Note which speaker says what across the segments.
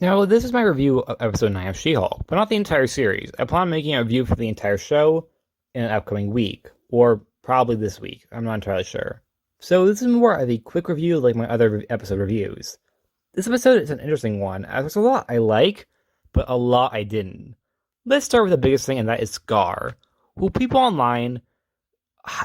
Speaker 1: Now, this is my review of episode 9 of She-Hulk, but not the entire series. I plan on making a review for the entire show in an upcoming week, or probably this week. I'm not entirely sure. So this is more of a quick review like my other episode reviews. This episode is an interesting one, as there's a lot I like, but a lot I didn't. Let's start with the biggest thing, and that is Skaar, who people online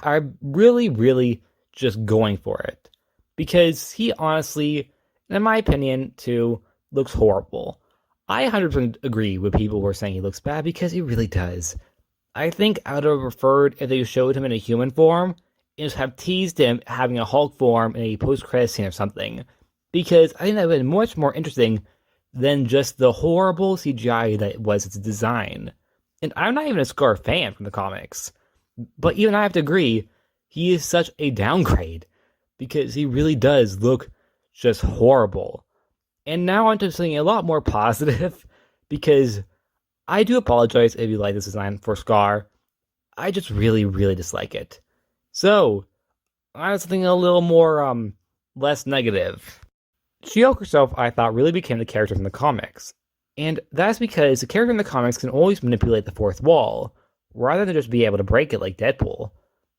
Speaker 1: are really just going for it. Because he honestly, in my opinion, too, looks horrible. I 100% agree with people who are saying he looks bad because he really does. I think I would have preferred if they showed him in a human form and just have teased him having a Hulk form in a post-credit scene or something. Because I think that would have been much more interesting than just the horrible CGI that was its design. And I'm not even a Skaar fan from the comics. But even I have to agree, he is such a downgrade. Because he really does look just horrible. And now onto something a lot more positive, because I do apologize if you like this design for Skaar. I just really dislike it. So, I have something a little more, less negative. She-Hulk herself, I thought, really became the character from the comics. And that's because the character in the comics can always manipulate the fourth wall, rather than just be able to break it like Deadpool.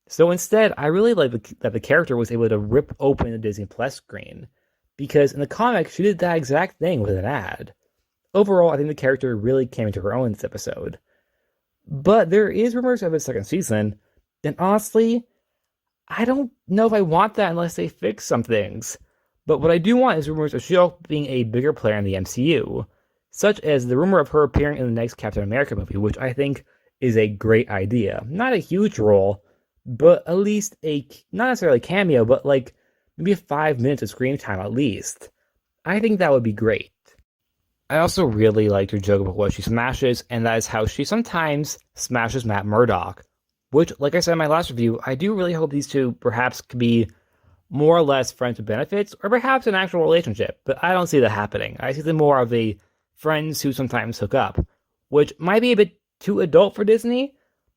Speaker 1: So instead, I really like that the character was able to rip open the Disney Plus screen. Because in the comics, she did that exact thing with an ad. Overall, I think the character really came into her own in this episode. But there is rumors of a second season, and honestly, I don't know if I want that unless they fix some things. But what I do want is rumors of She-Hulk being a bigger player in the MCU, such as the rumor of her appearing in the next Captain America movie, which I think is a great idea. Not a huge role, but at least not necessarily a cameo, but like maybe 5 minutes of screen time at least. I think that would be great. I also really liked her joke about what she smashes, and that is how she sometimes smashes Matt Murdock. Which, like I said in my last review, I do really hope these two perhaps could be more or less friends with benefits, or perhaps an actual relationship, but I don't see that happening. I see them more of a friends who sometimes hook up, which might be a bit too adult for Disney,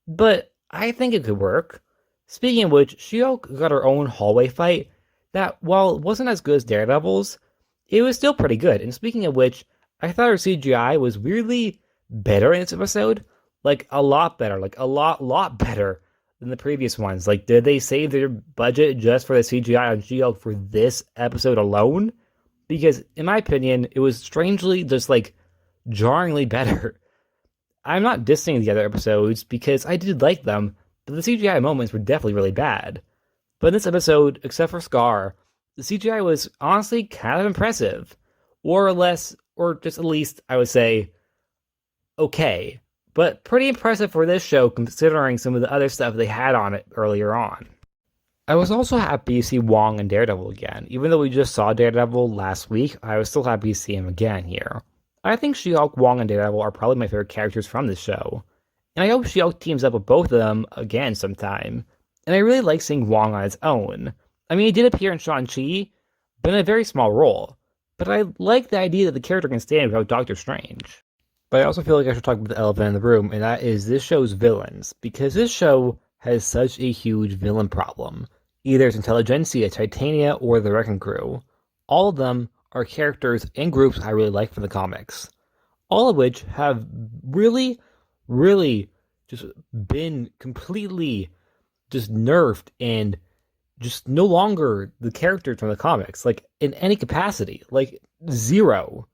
Speaker 1: but I think it could work. Speaking of which, She-Hulk got her own hallway fight that, while it wasn't as good as Daredevil's, it was still pretty good. And speaking of which, I thought her CGI was weirdly better in this episode. Like, a lot better. Like, a lot better than the previous ones. Like, did they save their budget just for the CGI on She-Hulk for this episode alone? Because, in my opinion, it was strangely just, like, jarringly better. I'm not dissing the other episodes because I did like them, but the CGI moments were definitely really bad. But in this episode, except for Skaar, the CGI was honestly kind of impressive. Or less, or just at least, I would say, okay. But pretty impressive for this show considering some of the other stuff they had on it earlier on. I was also happy to see Wong and Daredevil again. Even though we just saw Daredevil last week, I was still happy to see him again here. I think She-Hulk, Wong, and Daredevil are probably my favorite characters from this show. And I hope She-Hulk teams up with both of them again sometime. And I really like seeing Wong on his own. I mean, he did appear in Shang-Chi, but in a very small role. But I like the idea that the character can stand without Doctor Strange. But I also feel like I should talk about the elephant in the room, and that is this show's villains. Because this show has such a huge villain problem. Either it's Intelligentsia, Titania, or the Wrecking Crew. All of them are characters and groups I really like from the comics. All of which have really just been completely just nerfed and just no longer the characters from the comics, like in any capacity, like zero,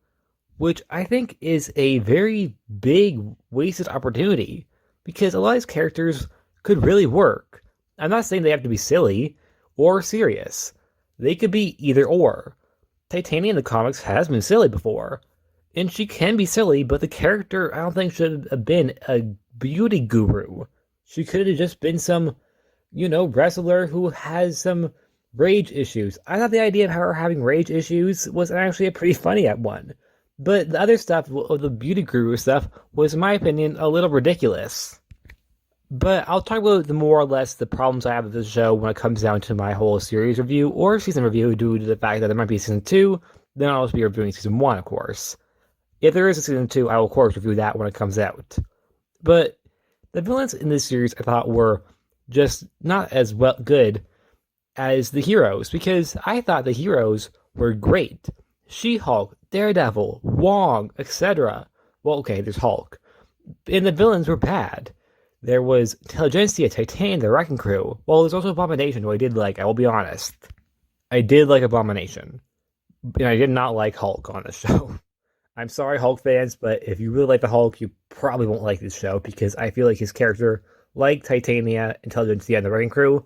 Speaker 1: which I think is a very big wasted opportunity because a lot of these characters could really work. I'm not saying they have to be silly or serious. They could be either or. Titania in the comics has been silly before, and she can be silly, but the character I don't think should have been a beauty guru. She could have just been some, wrestler who has some rage issues. I thought the idea of her having rage issues was actually a pretty funny one. But the other stuff, the beauty guru stuff, was, in my opinion, a little ridiculous. But I'll talk about the more or less the problems I have with this show when it comes down to my whole series review or season review due to the fact that there might be a season 2, then I'll also be reviewing season 1, of course. If there is a season 2, I will, of course, review that when it comes out. But the villains in this series I thought were just not as good as the heroes, because I thought the heroes were great. She-Hulk, Daredevil, Wong, etc. Well, okay, there's Hulk. And the villains were bad. There was Intelligentsia, Titanium, the Wrecking Crew. Well, there's also Abomination, who I did like, I will be honest. I did like Abomination. And I did not like Hulk on the show. I'm sorry, Hulk fans, but if you really like the Hulk, you probably won't like this show because I feel like his character, like Titania, Intelligentsia, and the Wrecking Crew,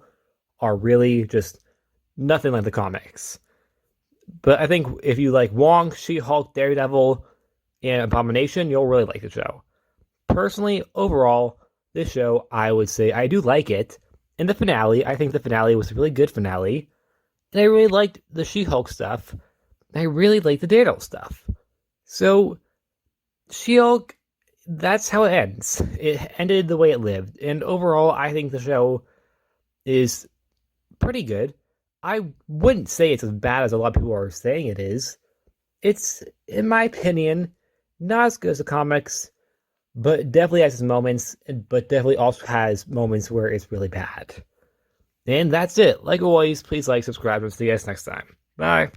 Speaker 1: are really just nothing like the comics. But I think if you like Wong, She-Hulk, Daredevil, and Abomination, you'll really like the show. Personally, overall, this show, I would say I do like it. In the finale, I think the finale was a really good finale. And I really liked the She-Hulk stuff. I really liked the Daredevil stuff. So, She-Hulk, that's how it ends. It ended the way it lived. And overall, I think the show is pretty good. I wouldn't say it's as bad as a lot of people are saying it is. It's, in my opinion, not as good as the comics, but definitely has its moments, but definitely also has moments where it's really bad. And that's it. Like always, please like, subscribe, and see you guys next time. Bye.